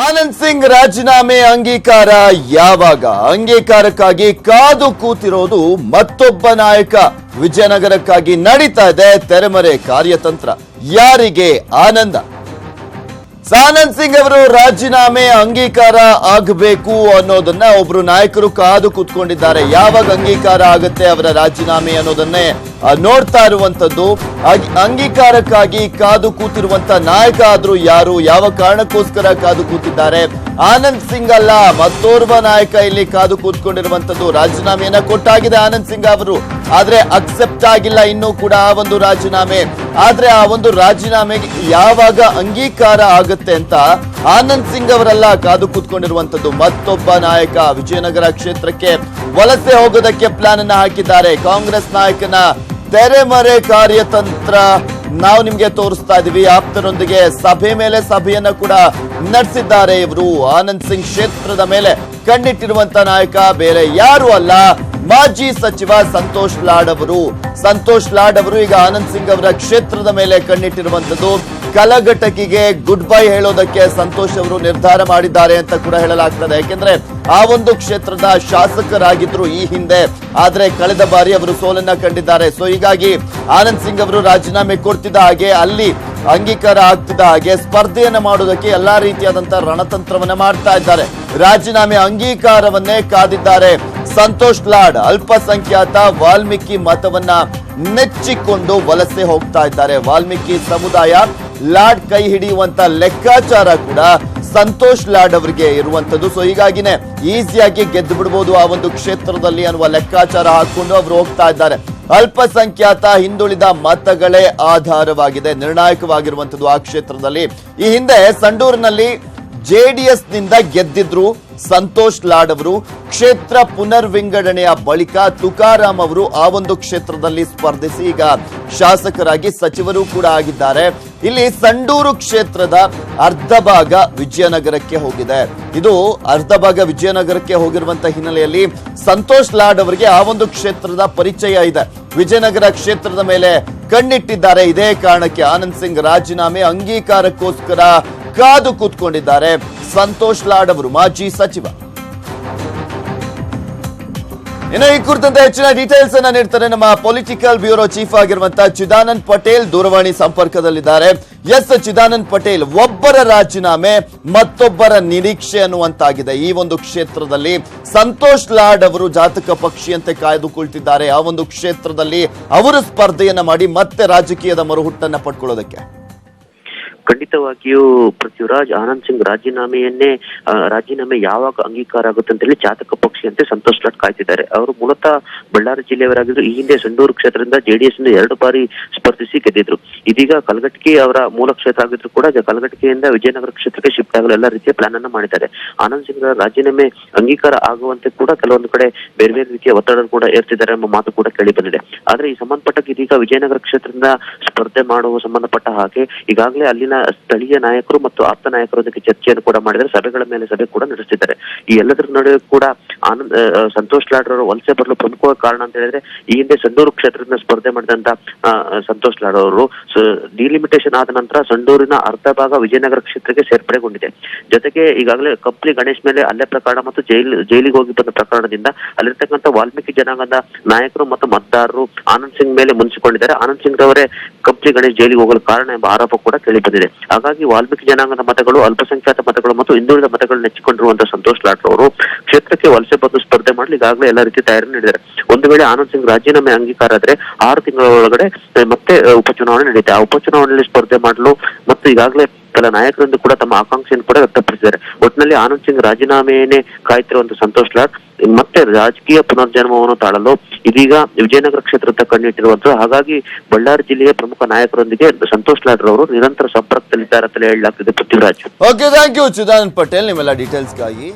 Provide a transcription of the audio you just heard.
ಆನಂದ್ ಸಿಂಗ್ ರಾಜೀನಾಮೆ ಅಂಗೀಕಾರ ಯಾವಾಗ? ಅಂಗೀಕಾರಕ್ಕಾಗಿ ಕಾದು ಕೂತಿರೋದು ಮತ್ತೊಬ್ಬ ನಾಯಕ. ವಿಜಯನಗರಕ್ಕಾಗಿ ನಡೀತಾ ಇದೆ ತೆರೆಮರೆ ಕಾರ್ಯತಂತ್ರ. ಯಾರಿಗೆ? ಆನಂದ್ ಸಿಂಗ್ ಅವರು ರಾಜೀನಾಮೆ ಅಂಗೀಕಾರ ಆಗಬೇಕು ಅನ್ನೋದನ್ನ ಒಬ್ರು ನಾಯಕರು ಕಾದು ಕೂತ್ಕೊಂಡಿದ್ದಾರೆ. ಯಾವಾಗ ಅಂಗೀಕಾರ ಆಗುತ್ತೆ ಅವರ ರಾಜೀನಾಮೆ ಅನ್ನೋದನ್ನೇ ನೋಡ್ತಾ ಇರುವಂತದ್ದು. ಅಂಗೀಕಾರಕ್ಕಾಗಿ ಕಾದು ಕೂತಿರುವಂತ ನಾಯಕ ಆದ್ರೂ ಯಾರು? ಯಾವ ಕಾರಣಕ್ಕೋಸ್ಕರ ಕಾದು ಕೂತಿದ್ದಾರೆ? ಆನಂದ್ ಸಿಂಗ್ ಅಲ್ಲ, ಮತ್ತೋರ್ವ ನಾಯಕ ಇಲ್ಲಿ ಕಾದು ಕೂತ್ಕೊಂಡಿರುವಂತದ್ದು. ರಾಜೀನಾಮೆಯನ್ನ ಕೊಟ್ಟಾಗಿದೆ ಆನಂದ್ ಸಿಂಗ್ ಅವರು, ಆದ್ರೆ ಅಕ್ಸೆಪ್ಟ್ ಆಗಿಲ್ಲ ಇನ್ನೂ ಕೂಡ ಆ ಒಂದು ರಾಜೀನಾಮೆ. ಆದ್ರೆ ಆ ಒಂದು ರಾಜೀನಾಮೆಗೆ ಯಾವಾಗ ಅಂಗೀಕಾರ ಆಗುತ್ತೆ ಅಂತ ಆನಂದ್ ಸಿಂಗ್ ಅವರೆಲ್ಲ ಕಾದು ಕೂತ್ಕೊಂಡಿರುವಂತದ್ದು. ಮತ್ತೊಬ್ಬ ನಾಯಕ ವಿಜಯನಗರ ಕ್ಷೇತ್ರಕ್ಕೆ ವಲಸೆ ಹೋಗೋದಕ್ಕೆ ಪ್ಲಾನ್ ಅನ್ನ ಹಾಕಿದ್ದಾರೆ. ಕಾಂಗ್ರೆಸ್ ನಾಯಕನ ತೆರೆಮರೆ ಕಾರ್ಯತಂತ್ರ ನಾವು ನಿಮ್ಗೆ ತೋರಿಸ್ತಾ ಇದೀವಿ. ಆಪ್ತರೊಂದಿಗೆ ಸಭೆ ಮೇಲೆ ಸಭೆಯನ್ನ ಕೂಡ ನಡೆಸಿದ್ದಾರೆ ಇವರು. ಆನಂದ್ ಸಿಂಗ್ ಕ್ಷೇತ್ರದ ಮೇಲೆ ಕಣ್ಣಿಟ್ಟಿರುವಂತ ನಾಯಕ ಬೇರೆ ಯಾರು ಅಲ್ಲ, ಮಾಜಿ ಸಚಿವ ಸಂತೋಷ್ ಲಾಡ್ ಅವರು. ಸಂತೋಷ್ ಲಾಡ್ ಅವರು ಈಗ ಆನಂದ್ ಸಿಂಗ್ ಅವರ ಕ್ಷೇತ್ರದ ಮೇಲೆ ಕಣ್ಣಿಟ್ಟಿರುವಂತದ್ದು. ಕಲಘಟಕಿಗೆ ಗುಡ್ ಬೈ ಹೇಳೋದಕ್ಕೆ ಸಂತೋಷ್ ಅವರು ನಿರ್ಧಾರ ಮಾಡಿದ್ದಾರೆ ಅಂತ ಕೂಡ ಹೇಳಲಾಗ್ತದೆ. ಯಾಕೆಂದ್ರೆ ಆ ಒಂದು ಕ್ಷೇತ್ರದ ಶಾಸಕರಾಗಿದ್ರು ಈ ಹಿಂದೆ, ಆದ್ರೆ ಕಳೆದ ಬಾರಿ ಅವರು ಸೋಲನ್ನ ಕಂಡಿದ್ದಾರೆ. ಸೊ ಹೀಗಾಗಿ ಆನಂದ್ ಸಿಂಗ್ ಅವರು ರಾಜೀನಾಮೆ ಕೊಡ್ತಿದ್ದ ಹಾಗೆ, ಅಲ್ಲಿ ಅಂಗೀಕಾರ ಆಗ್ತಿದ್ದ ಹಾಗೆ ಸ್ಪರ್ಧೆಯನ್ನ ಮಾಡೋದಕ್ಕೆ ಎಲ್ಲಾ ರೀತಿಯಾದಂತಹ ರಣತಂತ್ರವನ್ನ ಮಾಡ್ತಾ ಇದ್ದಾರೆ. ರಾಜೀನಾಮೆ ಅಂಗೀಕಾರವನ್ನೇ ಕಾದಿದ್ದಾರೆ ಸಂತೋಷ್ ಲಾಡ್. ಅಲ್ಪಸಂಖ್ಯಾತ ವಾಲ್ಮೀಕಿ ಮತವನ್ನ ನೆಚ್ಚಿಕೊಂಡು ವಲಸೆ ಹೋಗ್ತಾ ಇದ್ದಾರೆ. ವಾಲ್ಮೀಕಿ ಸಮುದಾಯ ಲಾಡ್ ಕೈ ಹಿಡಿಯುವಂತ ಲೆಕ್ಕಾಚಾರ ಕೂಡ ಸಂತೋಷ್ ಲಾಡ್ ಅವರಿಗೆ ಇರುವಂತದ್ದು. ಸೊ ಹೀಗಾಗಿನೇ ಈಸಿಯಾಗಿ ಗೆದ್ದು ಬಿಡಬಹುದು ಆ ಒಂದು ಕ್ಷೇತ್ರದಲ್ಲಿ ಅನ್ನುವ ಲೆಕ್ಕಾಚಾರ ಹಾಕೊಂಡು ಅವರು ಹೋಗ್ತಾ ಇದ್ದಾರೆ. ಅಲ್ಪಸಂಖ್ಯಾತ ಹಿಂದುಳಿದ ಮತಗಳೇ ಆಧಾರವಾಗಿದೆ, ನಿರ್ಣಾಯಕವಾಗಿರುವಂತದ್ದು ಆ ಕ್ಷೇತ್ರದಲ್ಲಿ. ಈ ಹಿಂದೆ ಸಂಡೂರಿನಲ್ಲಿ ಜೆಡಿಎಸ್ ನಿಂದ ಗೆದ್ದಿದ್ರು ಸಂತೋಷ್ ಲಾಡ್ ಅವರು. ಕ್ಷೇತ್ರ ಪುನರ್ವಿಂಗಡಣೆಯ ಬಳಿಕ ತುಕಾರಾಮ್ ಅವರು ಆ ಒಂದು ಕ್ಷೇತ್ರದಲ್ಲಿ ಸ್ಪರ್ಧಿಸಿ ಈಗ ಶಾಸಕರಾಗಿ ಸಚಿವರು ಕೂಡ ಆಗಿದ್ದಾರೆ. ಇಲ್ಲಿ ಸಂಡೂರು ಕ್ಷೇತ್ರದ ಅರ್ಧ ಭಾಗ ವಿಜಯನಗರಕ್ಕೆ ಹೋಗಿದೆ. ಇದು ಅರ್ಧ ಭಾಗ ವಿಜಯನಗರಕ್ಕೆ ಹೋಗಿರುವಂತ ಹಿನ್ನೆಲೆಯಲ್ಲಿ ಸಂತೋಷ್ ಲಾಡ್ ಅವರಿಗೆ ಆ ಒಂದು ಕ್ಷೇತ್ರದ ಪರಿಚಯ ಇದೆ. ವಿಜಯನಗರ ಕ್ಷೇತ್ರದ ಮೇಲೆ ಕಣ್ಣಿಟ್ಟಿದ್ದಾರೆ. ಇದೇ ಕಾರಣಕ್ಕೆ ಆನಂದ್ ಸಿಂಗ್ ರಾಜೀನಾಮೆ ಅಂಗೀಕಾರಕ್ಕೋಸ್ಕರ ಕಾದು ಕೂತ್ಕೊಂಡಿದ್ದಾರೆ ಸಂತೋಷ್ ಲಾಡ್ ಅವರು, ಮಾಜಿ ಸಚಿವ. ಇನ್ನು ಈ ಕುರಿತಂತೆ ಹೆಚ್ಚಿನ ಡೀಟೇಲ್ಸ್ ಅನ್ನ ನೀಡ್ತಾರೆ ನಮ್ಮ ಪೊಲಿಟಿಕಲ್ ಬ್ಯೂರೋ ಚೀಫ್ ಆಗಿರುವಂತಹ ಚಿದಾನಂದ್ ಪಟೇಲ್. ದೂರವಾಣಿ ಸಂಪರ್ಕದಲ್ಲಿದ್ದಾರೆ. ಎಸ್ ಚಿದಾನಂದ್ ಪಟೇಲ್, ಒಬ್ಬರ ರಾಜೀನಾಮೆ ಮತ್ತೊಬ್ಬರ ನಿರೀಕ್ಷೆ ಅನ್ನುವಂತಾಗಿದೆ ಈ ಒಂದು ಕ್ಷೇತ್ರದಲ್ಲಿ. ಸಂತೋಷ್ ಲಾಡ್ ಅವರು ಜಾತಕ ಪಕ್ಷಿಯಂತೆ ಕಾಯ್ದುಕೊಳ್ತಿದ್ದಾರೆ ಆ ಒಂದು ಕ್ಷೇತ್ರದಲ್ಲಿ ಅವರು ಸ್ಪರ್ಧೆಯನ್ನ ಮಾಡಿ ಮತ್ತೆ ರಾಜಕೀಯದ ಮರುಹುಟ್ಟನ್ನ ಪಡ್ಕೊಳ್ಳೋದಕ್ಕೆ. ಖಂಡಿತವಾಗಿಯೂ ಪೃಥ್ವಿರಾಜ್, ಆನಂದ್ ಸಿಂಗ್ ರಾಜೀನಾಮೆ ಯಾವಾಗ ಅಂಗೀಕಾರ ಆಗುತ್ತೆ ಅಂತ ಹೇಳಿ ಜಾತಕ ಪಕ್ಷಿಯಂತೆ ಸಂತೋಷ್ ಲಾಡ್ ಕಾಯ್ತಿದ್ದಾರೆ. ಅವರು ಮೂಲತಃ ಬಳ್ಳಾರಿ ಜಿಲ್ಲೆಯವರಾಗಿದ್ರು. ಈ ಹಿಂದೆ ಸಂಡೂರು ಕ್ಷೇತ್ರದಿಂದ ಜೆಡಿಎಸ್ ಇಂದ 2 ಬಾರಿ ಸ್ಪರ್ಧಿಸಿ ಗೆದ್ದಿದ್ರು. ಇದೀಗ ಕಲಘಟಕಿ ಅವರ ಮೂಲ ಕ್ಷೇತ್ರ ಆಗಿದ್ರು ಕೂಡ ಕಲಘಟಕಿಯಿಂದ ವಿಜಯನಗರ ಕ್ಷೇತ್ರಕ್ಕೆ ಶಿಫ್ಟ್ ಆಗಲು ಎಲ್ಲ ರೀತಿಯ ಪ್ಲಾನ್ ಅನ್ನ ಮಾಡಿದ್ದಾರೆ. ಆನಂದ್ ಸಿಂಗ್ ರಾಜೀನಾಮೆ ಅಂಗೀಕಾರ ಆಗುವಂತೆ ಕೂಡ ಕೆಲವೊಂದು ಕಡೆ ಬೇರೆ ಬೇರೆ ರೀತಿಯ ಒತ್ತಡ ಕೂಡ ಏರ್ತಿದ್ದಾರೆ ಎಂಬ ಮಾತು ಕೂಡ ಕೇಳಿ ಬಂದಿದೆ. ಆದ್ರೆ ಈ ಸಂಬಂಧಪಟ್ಟ ಇದೀಗ ವಿಜಯನಗರ ಕ್ಷೇತ್ರದಿಂದ ಸ್ಪರ್ಧೆ ಮಾಡುವ ಸಂಬಂಧಪಟ್ಟ ಹಾಗೆ ಈಗಾಗಲೇ ಅಲ್ಲಿನ ಸ್ಥಳೀಯ ನಾಯಕರು ಮತ್ತು ಆಪ್ತ ನಾಯಕರೊಂದಿಗೆ ಚರ್ಚೆಯನ್ನು ಕೂಡ ಮಾಡಿದರೆ, ಸಭೆಗಳ ಮೇಲೆ ಸಭೆ ಕೂಡ ನಡೆಸಿದ್ದಾರೆ. ಈ ಎಲ್ಲದರ ನಡುವೆ ಕೂಡ ಸಂತೋಷ್ ಲಾಡ್ ಅವರು ವಲಸೆ ಬರಲು ಪ್ರಮುಖವಾದ ಕಾರಣ ಅಂತ ಹೇಳಿದ್ರೆ, ಈ ಹಿಂದೆ ಸಂಡೂರು ಕ್ಷೇತ್ರದಿಂದ ಸ್ಪರ್ಧೆ ಮಾಡಿದಂತ ಸಂತೋಷ್ ಲಾಡ್ ಅವರು ಡಿಲಿಮಿಟೇಷನ್ ಆದ ನಂತರ ಸಂಡೂರಿನ ಅರ್ಧ ಭಾಗ ವಿಜಯನಗರ ಕ್ಷೇತ್ರಕ್ಕೆ ಸೇರ್ಪಡೆಗೊಂಡಿದೆ. ಜೊತೆಗೆ ಈಗಾಗಲೇ ಕಂಪ್ಲಿ ಗಣೇಶ್ ಮೇಲೆ ಹಲ್ಲೆ ಪ್ರಕರಣ ಮತ್ತು ಜೈಲಿಗೆ ಹೋಗಿ ಬಂದ ಪ್ರಕರಣದಿಂದ ಅಲ್ಲಿರ್ತಕ್ಕಂಥ ವಾಲ್ಮೀಕಿ ಜನಾಂಗದ ನಾಯಕರು ಮತ್ತು ಮತದಾರರು ಆನಂದ್ ಸಿಂಗ್ ಮೇಲೆ ಮುನಿಸಿಕೊಂಡಿದ್ದಾರೆ. ಆನಂದ್ ಸಿಂಗ್ ರವರೇ ಕಂಪ್ಲಿ ಗಣೇಶ್ ಜೈಲಿಗೆ ಹೋಗಲು ಕಾರಣ ಎಂಬ ಆರೋಪ ಕೂಡ ಕೇಳಿ ಬಂದಿದೆ. ಹಾಗಾಗಿ ವಾಲ್ಮೀಕಿ ಜನಾಂಗದ ಮತಗಳು, ಅಲ್ಪಸಂಖ್ಯಾತ ಮತಗಳು ಮತ್ತು ಹಿಂದುಳಿದ ಮತಗಳು ನೆಚ್ಚಿಕೊಂಡಿರುವಂತಹ ಸಂತೋಷ್ ಲಾಡ್ ಅವರು ಕ್ಷೇತ್ರಕ್ಕೆ ವಲಸೆ ಬಂದು ಸ್ಪರ್ಧೆ ಮಾಡಲಿ ಈಗಾಗಲೇ ಎಲ್ಲ ರೀತಿ ತಯಾರಿ ನಡೆದಿದ್ದಾರೆ. ಒಂದು ವೇಳೆ ಆನಂದ್ ಸಿಂಗ್ ರಾಜೀನಾಮೆ ಅಂಗೀಕಾರ ಆದ್ರೆ 6 ತಿಂಗಳ ಒಳಗಡೆ ಮತ್ತೆ ಉಪಚುನಾವಣೆ ನಡೆಯುತ್ತೆ. ಆ ಉಪಚುನಾವಣೆಯಲ್ಲಿ ಸ್ಪರ್ಧೆ ಮಾಡಲು ಮತ್ತು ಈಗಾಗಲೇ ಕೆಲ ನಾಯಕರಿಂದ ಕೂಡ ತಮ್ಮ ಆಕಾಂಕ್ಷೆಯನ್ನು ಕೂಡ ವ್ಯಕ್ತಪಡಿಸಿದ್ದಾರೆ. ಒಟ್ಟಿನಲ್ಲಿ ಆನಂದ್ ಸಿಂಗ್ ರಾಜೀನಾಮೆಯನ್ನೇ ಕಾಯ್ತಿರುವಂತಹ ಸಂತೋಷ್ ಲಾಡ್ ಮತ್ತೆ ರಾಜಕೀಯ ಪುನರ್ಜನ್ಮವನ್ನು ತಾಳಲು ಇದೀಗ ವಿಜಯನಗರ ಕ್ಷೇತ್ರದ ಕಣ್ಣಿಟ್ಟಿರುವಂತಹ. ಹಾಗಾಗಿ ಬಳ್ಳಾರಿ ಜಿಲ್ಲೆಯ ಪ್ರಮುಖ ನಾಯಕರೊಂದಿಗೆ ಸಂತೋಷ್ ಲಾಡ್ ಅವರು ನಿರಂತರ ಸಂಪರ್ಕದಲ್ಲಿದ್ದಾರೆ ಅಂತ ಹೇಳಲಾಗ್ತಿದೆ. Prithviraj. Okay, thank you Chidanand Patel ನಿಮ್ಮೆಲ್ಲ ಡೀಟೇಲ್ಸ್ಗಾಗಿ.